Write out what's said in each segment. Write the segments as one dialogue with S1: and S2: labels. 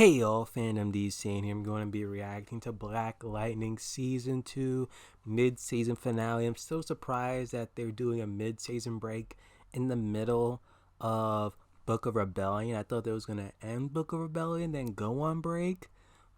S1: Hey y'all, Fandom saying here. I'm going to be reacting to Black Lightning Season 2 mid-season finale. I'm so surprised that they're doing a mid-season break in the middle of Book of Rebellion. I thought they was going to end Book of Rebellion, then go on break.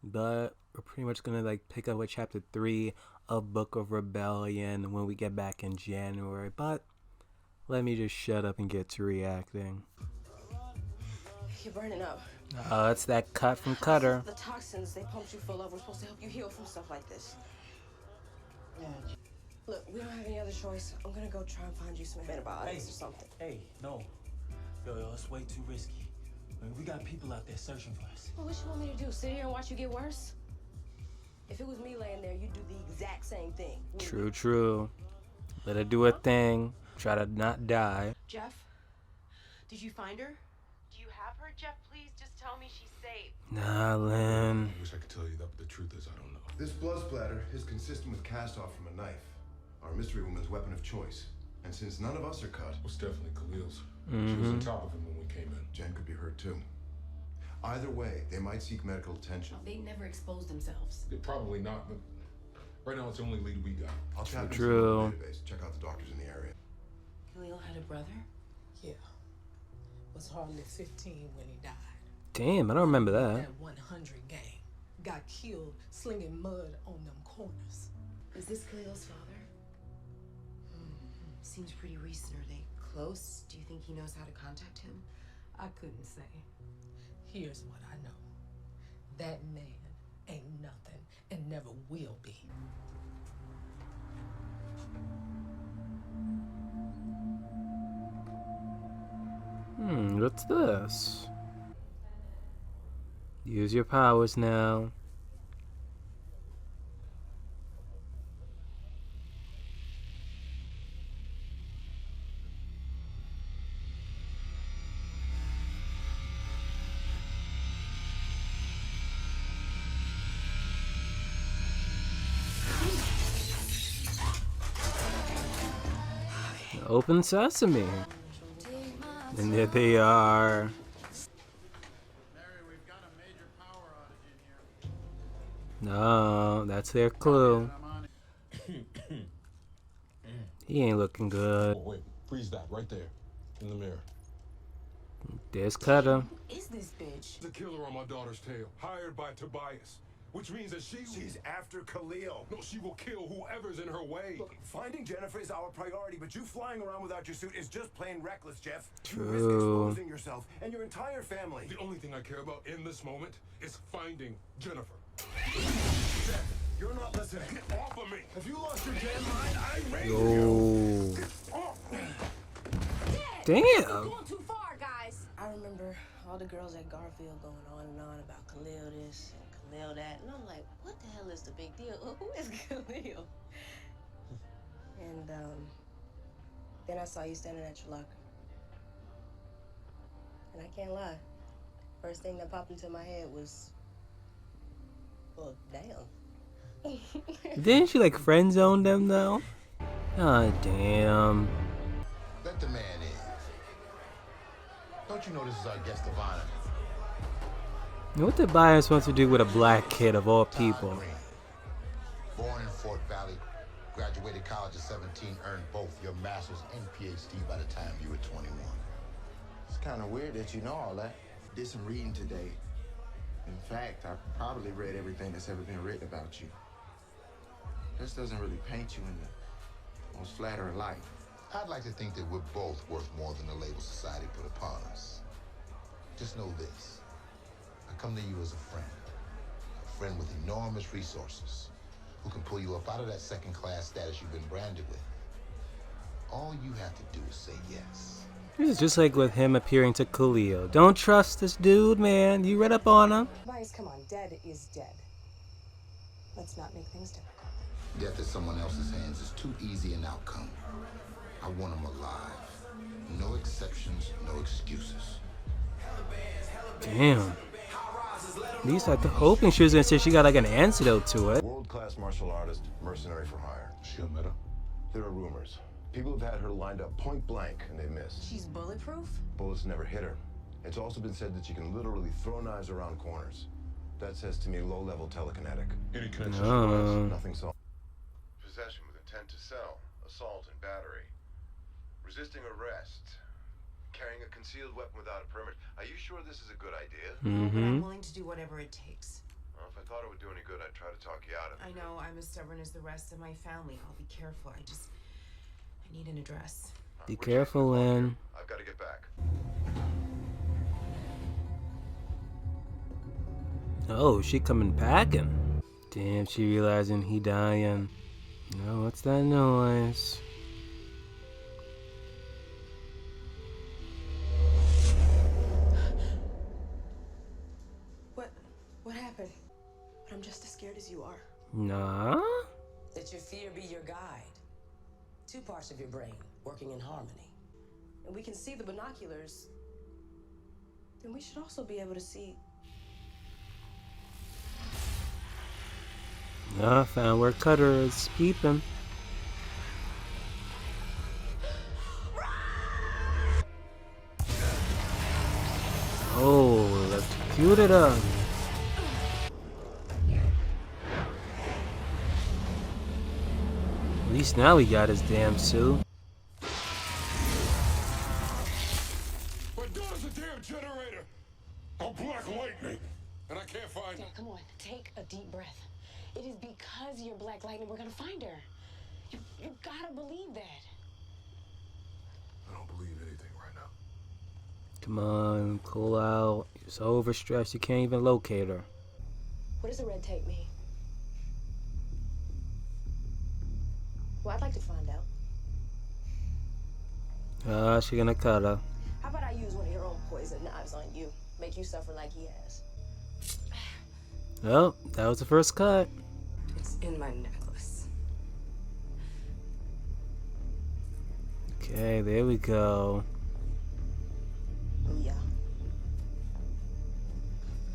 S1: But we're pretty much going to pick up with Chapter 3 of Book of Rebellion when we get back in January. But let me just shut up and get to reacting.
S2: You're burning up.
S1: Oh, it's that cut from Cutter.
S2: The toxins they pumped you full of were supposed to help you heal from stuff like this. Yeah. Look, we don't have any other choice. I'm gonna go try and find you some antibiotics or something.
S3: Hey, no. Yo, it's way too risky. I mean, we got people out there searching for us.
S2: Well, what you want me to do? Sit here and watch you get worse? If it was me laying there, you'd do the exact same thing.
S1: True. Let her do her thing. Try to not die.
S4: Jeff, did you find her? Do you have her, Jeff? Please just tell me she's safe.
S1: Nah, Lynn.
S5: I wish I could tell you that, but the truth is I don't know.
S6: This blood splatter is consistent with cast-off from a knife, our mystery woman's weapon of choice. And since none of us are cut,
S5: It was definitely Khalil's. She was on top of him when we came in.
S6: Jen could be hurt too. Either way, they might seek medical attention.
S7: They never expose themselves.
S5: They're probably not, but right now it's the only lead we got.
S6: I'll tap into
S1: True.
S6: the database, check out the doctors in the area.
S7: Khalil had a brother?
S8: Yeah. Was hardly 15 when he died.
S1: Damn, I don't remember that.
S8: That 100 gang got killed slinging mud on them corners.
S7: Is this Khalil's father? Seems pretty recent. Are they close? Do you think he knows how to contact him?
S8: I couldn't say. Here's what I know. That man ain't nothing and never will be.
S1: What's this? Use your powers now. Open sesame. And there they are. No, that's their clue. He ain't looking good.
S5: Oh, wait, freeze that right there in the mirror.
S1: There's Cutter.
S7: Who is this bitch?
S5: The killer on my daughter's tail, hired by Tobias. Which means that she's after Khalil. No, she will kill whoever's in her way.
S9: Look, finding Jennifer is our priority, but you flying around without your suit is just plain reckless, Jeff.
S1: True.
S9: You risk exposing yourself and your entire family.
S5: The only thing I care about in this moment is finding Jennifer.
S9: Jeff, you're not listening.
S5: Get off of me!
S9: Have you lost your damn mind? I raised
S1: Yo. Damn.
S2: Going too far, guys. I remember all the girls at Garfield going on and on about Khalil this and Khalil that, and I'm like, what the hell is the big deal? Who is Khalil? And then I saw you standing at your locker, and I can't lie. First thing that popped into my head was, well, damn.
S1: Didn't she friend zone them though? Oh damn.
S10: Let the man in. Don't you know this is our guest of honor?
S1: What did Byron supposed to do with a black kid of all people?
S10: Tom Green. Born in Fort Valley, graduated college at 17, earned both your master's and PhD by the time you were 21.
S11: It's kind of weird that you know all that. Did some reading today. In fact, I probably read everything that's ever been written about you. This doesn't really paint you in the most flattering light.
S10: I'd like to think that we're both worth more than the label society put upon us. Just know this. I come to you as a friend with enormous resources, who can pull you up out of that second-class status you've been branded with. All you have to do is say yes.
S1: This is just like with him appearing to Khalil. Don't trust this dude, man. You read up on him?
S8: Miles, come on. Dead is dead. Let's not make things difficult.
S10: Death in someone else's hands is too easy an outcome. I want them alive. No exceptions, no excuses.
S1: Damn. At least I was hoping she was gonna say she got an antidote to it.
S9: World-class martial artist, mercenary for hire.
S5: She a meta?
S9: There are rumors. People have had her lined up point blank and they missed.
S7: She's bulletproof?
S9: Bullets never hit her. It's also been said that she can literally throw knives around corners.
S6: That says to me low-level telekinetic.
S5: Any connection
S1: Oh.
S6: Nothing solved. Possession with intent to sell, assault and battery. Resisting arrest. Carrying a concealed weapon without a permit. Are you sure this is a good idea?
S7: No, but I'm willing to do whatever it takes.
S6: Well, if I thought it would do any good, I'd try to talk you out of it.
S7: I know I'm as stubborn as the rest of my family. I'll be careful. I need an address.
S1: Be careful, Lynn.
S6: I've got to get back.
S1: Oh, she coming packing. Damn, she realizing he dying. No, what's that noise?
S2: What happened? But I'm just as scared as you are.
S1: Nah.
S12: Let your fear be your guide. Two parts of your brain working in harmony.
S2: And we can see the binoculars. Then we should also be able to see.
S1: I found where Cutter is peeping. Oh, electrocuted her. At least now he got his damn suit.
S5: But there's a damn generator! A black lightning! And I can't find
S4: Dad, come on, take a deep breath. It is because you're Black Lightning we're gonna find her. You gotta believe that.
S5: I don't believe anything right now.
S1: Come on, cool out. You're so overstressed you can't even locate her.
S2: What does the red tape mean? Well, I'd like to find out.
S1: She gonna cut her.
S2: How about I use one of your own poison knives on you? Make you suffer like he has.
S1: Well, that was the first cut.
S7: It's in my necklace.
S1: Okay, there we go.
S2: Booyah.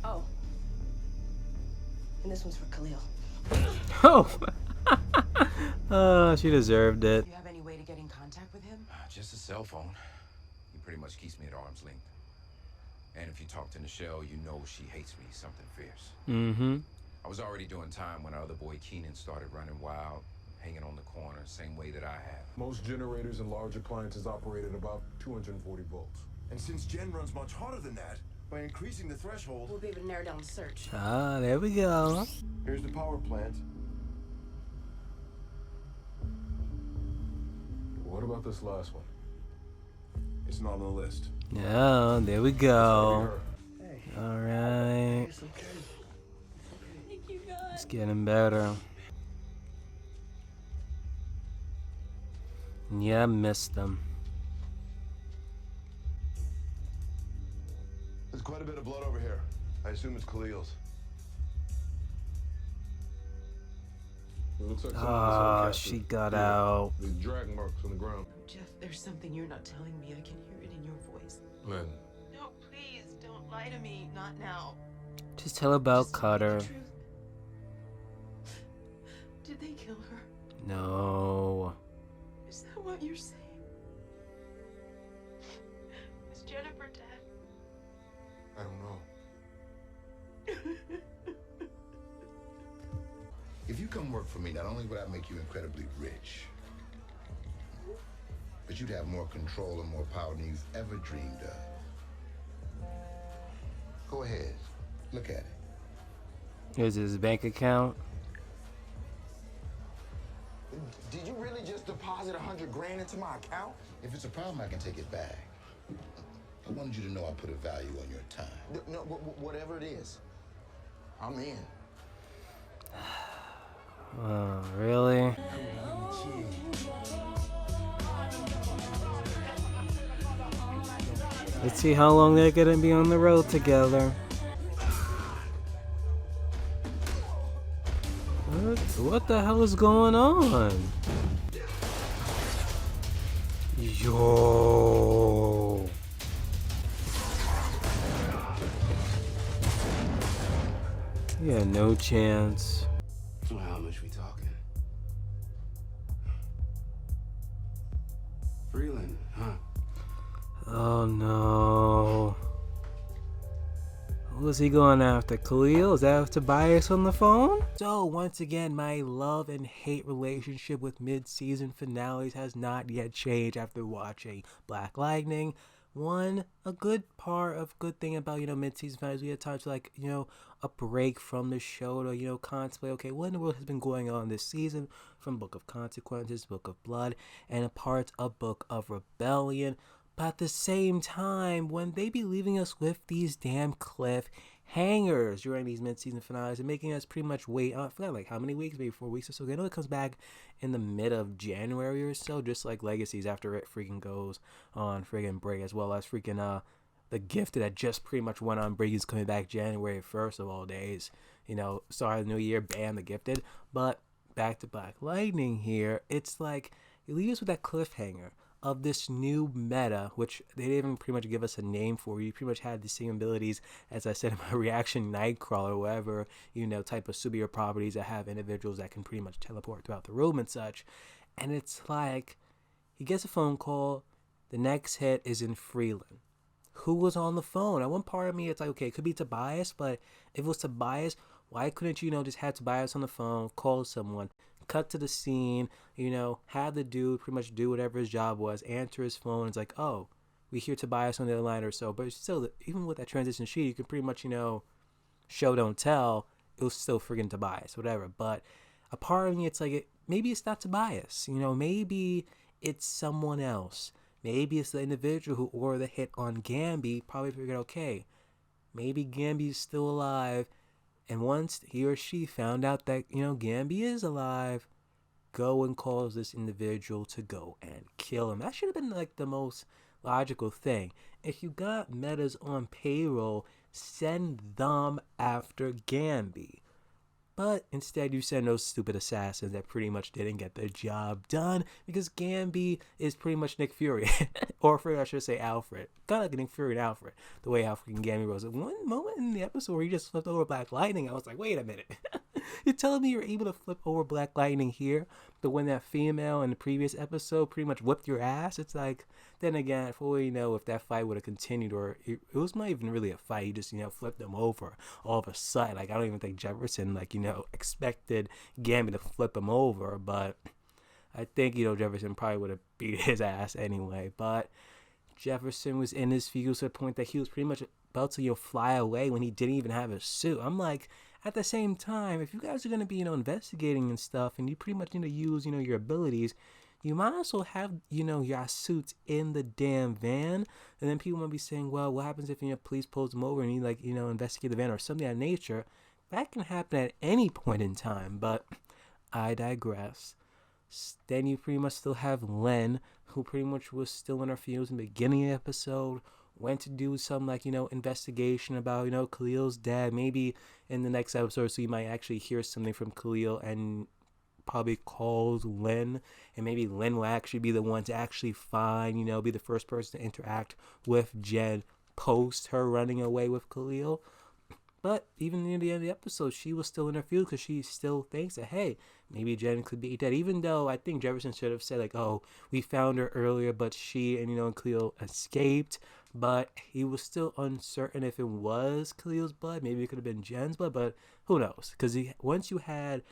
S2: Oh. And this one's for Khalil.
S1: Oh! Oh, she deserved it.
S7: Do you have any way to get in contact with him?
S9: Just a cell phone. He pretty much keeps me at arm's length. And if you talk to Nichelle, you know she hates me, something fierce.
S1: Mm-hmm.
S9: I was already doing time when our other boy Keenan started running wild, hanging on the corner, same way that I have.
S5: Most generators and large appliances operate at about 240 volts.
S6: And since Jen runs much harder than that, by increasing the threshold...
S2: We'll be able to narrow down the search.
S1: Ah, there we go.
S6: Here's the power plant.
S5: What about this last one?
S6: It's not on the list.
S1: Yeah, there we go. Alright. It's getting better. Yeah, I missed them.
S6: There's quite a bit of blood over here. I assume it's Khalil's.
S5: It looks like
S1: Ah, she got out.
S5: These drag marks on the ground.
S7: Jeff, there's something you're not telling me. I can hear it in your voice.
S5: Lynn.
S4: No, please, don't lie to me. Not now.
S1: Just tell about Cutter.
S4: Did they kill her?
S1: No.
S4: Is that what you're saying? Is Jennifer dead?
S5: I don't know.
S10: If you come work for me, not only would I make you incredibly rich, but you'd have more control and more power than you've ever dreamed of. Go ahead, look at it.
S1: Here's his bank account.
S11: Did you really just deposit 100 grand into my account?
S10: If it's a problem, I can take it back. I wanted you to know I put a value on your time.
S11: No, whatever it is, I'm in.
S1: Oh, really? Let's see how long they're gonna be on the road together. What the hell is going on? Yo. Yeah, no chance.
S11: Well, how much we talking? Freeland, huh?
S1: Oh no. Who Was he going after Khalil? Is that Tobias on the phone? So once again, my love and hate relationship with mid-season finales has not yet changed after watching Black Lightning. A good thing about, mid-season finales, we had time to, a break from the show to, contemplate, okay, what in the world has been going on this season, from Book of Consequences, Book of Blood, and a part of Book of Rebellion. But at the same time, when they be leaving us with these damn cliffhangers during these mid-season finales and making us pretty much wait, I forgot like how many weeks, maybe 4 weeks or so. I know it comes back in the mid of January or so, just like Legacies after it freaking goes on friggin' break, as well as freaking The Gifted that just pretty much went on break is coming back January 1st of all days. Start of the new year, bam, The Gifted. But back to Black Lightning here, it's like you leave us with that cliffhanger of this new meta, which they didn't even pretty much give us a name for. You pretty much had the same abilities, as I said in my reaction, Nightcrawler, whatever, type of superhero properties that have individuals that can pretty much teleport throughout the room and such. And it's like, he gets a phone call, the next hit is in Freeland. Who was on the phone? At one part of me, it's like, okay, it could be Tobias, but if it was Tobias, why couldn't you, just have Tobias on the phone, call someone, cut to the scene, have the dude pretty much do whatever his job was, answer his phone. It's like, oh, we hear Tobias on the other line or so. But still, even with that transition sheet, you can pretty much, show, don't tell. It was still friggin' Tobias, whatever. But a part of me, it's like, maybe it's not Tobias. Maybe it's someone else. Maybe it's the individual who ordered the hit on Gamby, probably figured, okay, maybe Gamby's still alive. And once he or she found out that, Gamby is alive, go and cause this individual to go and kill him. That should have been like the most logical thing. If you got metas on payroll, send them after Gamby. But instead you send those stupid assassins that pretty much didn't get the job done, because Gamby is pretty much Nick Fury. Or I should say Alfred. Kind of like Nick Fury and Alfred. The way how freaking Gamby was. At one moment in the episode where he just flipped over Black Lightning, I was like, wait a minute. You're telling me you're able to flip over Black Lightning here, but when that female in the previous episode pretty much whipped your ass? It's like, then again, for all you know, if that fight would have continued, or it was not even really a fight, he just, flipped them over all of a sudden. Like, I don't even think Jefferson, expected Gamby to flip him over, but I think, Jefferson probably would have beat his ass anyway. But Jefferson was in his feels to the point that he was pretty much about to, fly away when he didn't even have a suit. I'm like, at the same time, if you guys are going to be, investigating and stuff, and you pretty much need to use, your abilities, you might as well have, your suits in the damn van. And then people might be saying, well, what happens if, police pulls them over and you, investigate the van or something of that nature? That can happen at any point in time, but I digress. Then you pretty much still have Len, who pretty much was still in her feels in the beginning of the episode, went to do some, investigation about, Khalil's dad. Maybe in the next episode, so you might actually hear something from Khalil and probably calls Len, and maybe Len will actually be the one to actually find, be the first person to interact with Jen post her running away with Khalil. But even near the end of the episode, she was still in her field because she still thinks that, hey, maybe Jen could be dead. Even though I think Jefferson should have said, oh, we found her earlier, but she and, Khalil escaped. But he was still uncertain if it was Khalil's blood. Maybe it could have been Jen's blood, but who knows? Because once you had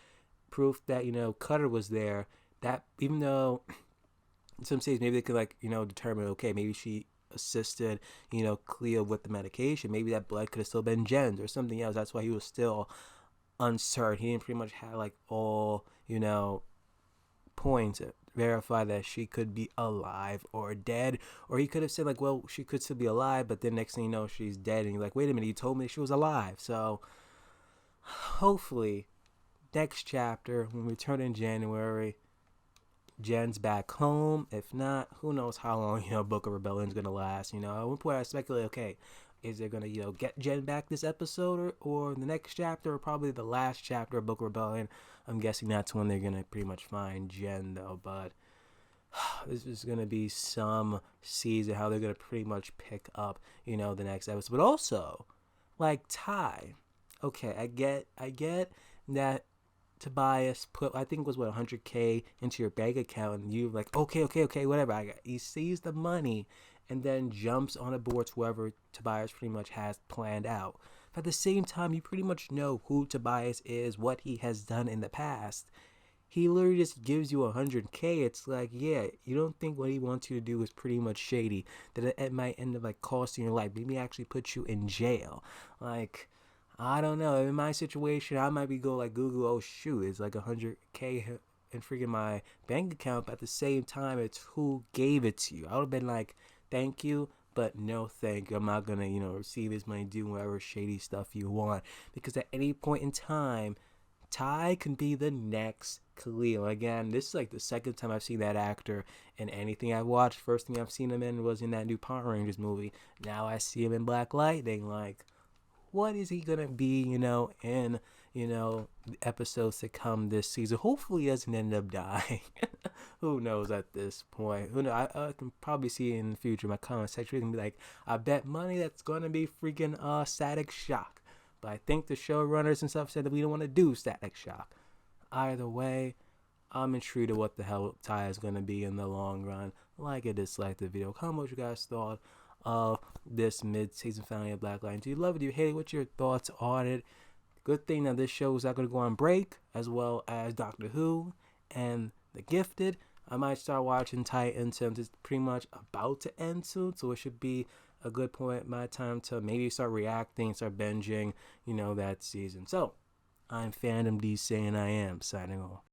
S1: proof that, Cutter was there, that even though in some states maybe they could, determine, okay, maybe she assisted, Cleo with the medication. Maybe that blood could have still been Jen's or something else. That's why he was still uncertain. He didn't pretty much have all, points to verify that she could be alive or dead. Or he could have said well, she could still be alive, but then next thing you know, she's dead. And you're like, wait a minute, you told me she was alive. So hopefully next chapter, when we return in January, Jen's back home. If not, who knows how long, Book of Rebellion's going to last. At one point I speculate, okay, is they going to, get Jen back this episode or the next chapter or probably the last chapter of Book of Rebellion? I'm guessing that's when they're going to pretty much find Jen, though. But this is going to be some season how they're going to pretty much pick up, the next episode. But also, Ty, okay, I get that Tobias put, I think it was what, $100K into your bank account, and you're like, okay, whatever. He sees the money and then jumps on a board to whoever Tobias pretty much has planned out. But at the same time, you pretty much know who Tobias is, what he has done in the past. He literally just gives you 100K. It's like, yeah, you don't think what he wants you to do is pretty much shady, that it might end up like costing your life, maybe actually put you in jail. Like, I don't know. In my situation, I might be go like Google, oh shoot, it's like 100K in freaking my bank account, but at the same time, it's who gave it to you. I would have been like, thank you, but no thank you. I'm not gonna, receive his money, do whatever shady stuff you want. Because at any point in time, Ty can be the next Khalil. Again, this is like the second time I've seen that actor in anything I've watched. First thing I've seen him in was in that new Power Rangers movie. Now I see him in Black Lightning. Like, what is he gonna be, in, episodes to come this season? Hopefully he doesn't end up dying. Who knows at this point? Who knows? I can probably see it in the future. My comment section can be like, I bet money that's gonna be freaking Static Shock. But I think the showrunners and stuff said that we don't want to do Static Shock. Either way, I'm intrigued of what the hell Ty is going to be in the long run. Like or dislike the video. Comment what you guys thought of this mid-season finale of Black Lightning. Do you love it? Do you hate it? What's your thoughts on it? Good thing that this show is not going to go on break, as well as Doctor Who and The Gifted. I might start watching Titan since it's pretty much about to end soon, so it should be a good point in my time to maybe start reacting, start binging, that season. So, I'm Fandom D saying I am signing off.